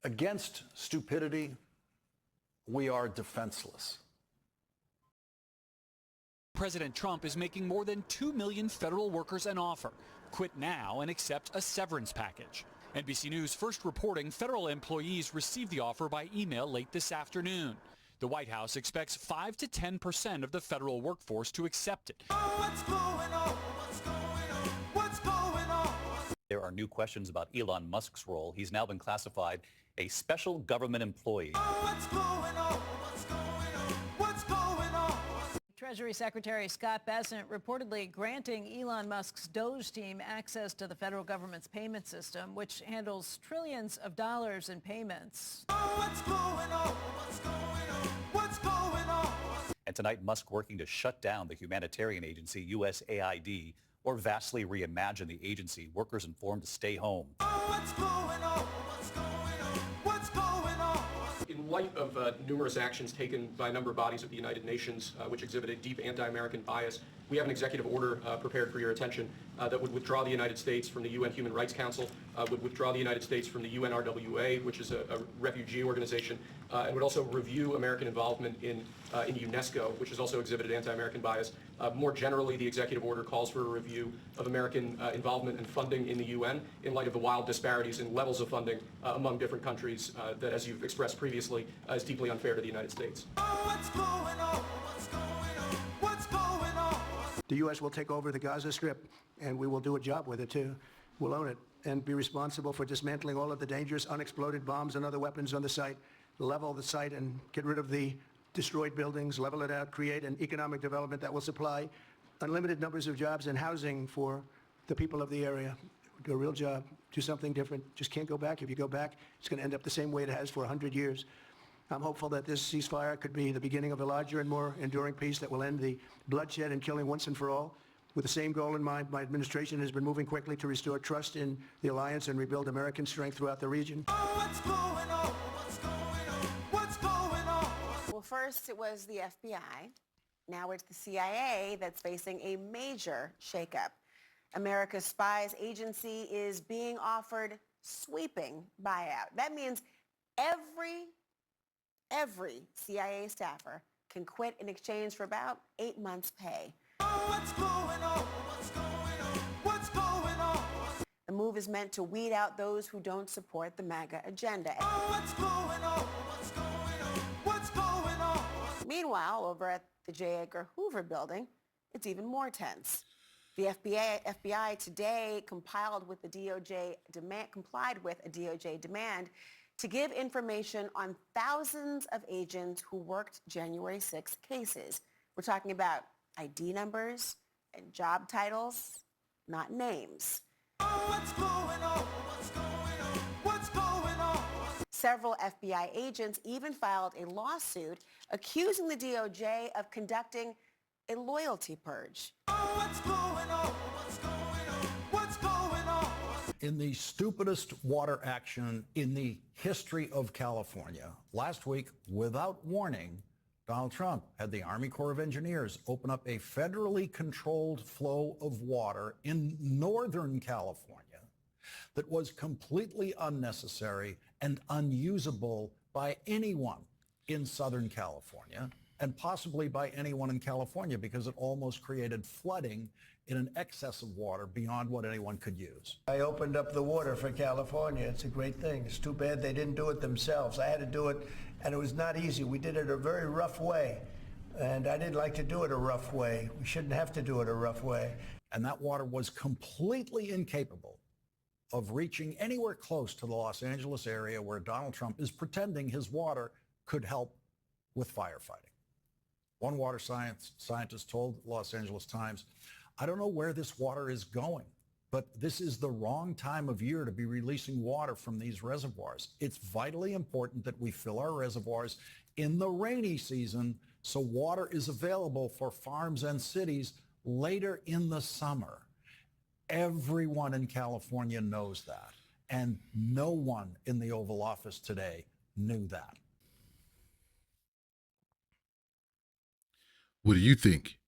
Against stupidity, we are defenseless. President Trump is making more than 2 million federal workers an offer. Quit now and accept a severance package. NBC News first reporting federal employees received the offer by email late this afternoon. The White House expects 5 to 10% of the federal workforce to accept it. What's going on? What's going on? What's going on? There are new questions about Elon Musk's role. He's now been classified a special government employee. What's going on? What's going on? What's going on? Treasury Secretary Scott Bessent reportedly granting Elon Musk's Doge team access to the federal government's payment system, which handles trillions of dollars in payments. What's going on? What's going on? What's going on? And tonight, Musk working to shut down the humanitarian agency USAID or vastly reimagine the agency. Workers informed to stay home. What's going on? What's going on? What's going on? In light of numerous actions taken by a number of bodies of the United Nations, which exhibit a deep anti-American bias, we have an executive order prepared for your attention that would withdraw the United States from the UN Human Rights Council, would withdraw the United States from the UNRWA, which is a refugee organization, and would also review American involvement in UNESCO, which has also exhibited anti-American bias. More generally, the executive order calls for a review of American involvement and funding in the UN in light of the wild disparities in levels of funding among different countries that, as you've expressed previously, is deeply unfair to the United States. What's going on? What's going on? What's going on? The U.S. will take over the Gaza Strip, and we will do a job with it, too. We'll own it and be responsible for dismantling all of the dangerous unexploded bombs and other weapons on the site, level the site and get rid of the destroyed buildings, level it out, create an economic development that will supply unlimited numbers of jobs and housing for the people of the area. Do a real job, do something different. Just can't go back. If you go back, it's going to end up the same way it has for 100 years. I'm hopeful that this ceasefire could be the beginning of a larger and more enduring peace that will end the bloodshed and killing once and for all. With the same goal in mind, my administration has been moving quickly to restore trust in the alliance and rebuild American strength throughout the region. What's going on? What's going on? What's going on? Well, first it was the FBI. Now it's the CIA that's facing a major shakeup. America's spies agency is being offered sweeping buyout. That means every CIA staffer can quit in exchange for about 8 months' pay. What's going on? What's going on? What's going on? The move is meant to weed out those who don't support the MAGA agenda. What's going on? What's going on? What's going on? Meanwhile, over at the J. Edgar Hoover building, it's even more tense. The FBI today complied with a DOJ demand to give information on thousands of agents who worked January 6th cases. We're talking about ID numbers and job titles, not names. What's going on? What's going on? What's going on? Several FBI agents even filed a lawsuit accusing the DOJ of conducting a loyalty purge. What's going on? What's going on? What's going on? In the stupidest water action in the history of California, last week, without warning, Donald Trump had the Army Corps of Engineers open up a federally controlled flow of water in Northern California that was completely unnecessary and unusable by anyone in Southern California, and possibly by anyone in California, because it almost created flooding in an excess of water beyond what anyone could use. I opened up the water for California. It's a great thing. It's too bad they didn't do it themselves. I had to do it, and it was not easy. We did it a very rough way, and I didn't like to do it a rough way. We shouldn't have to do it a rough way. And that water was completely incapable of reaching anywhere close to the Los Angeles area where Donald Trump is pretending his water could help with firefighting. One water scientist told Los Angeles Times, "I don't know where this water is going, but this is the wrong time of year to be releasing water from these reservoirs. It's vitally important that we fill our reservoirs in the rainy season so water is available for farms and cities later in the summer." Everyone in California knows that, and no one in the Oval Office today knew that. What do you think?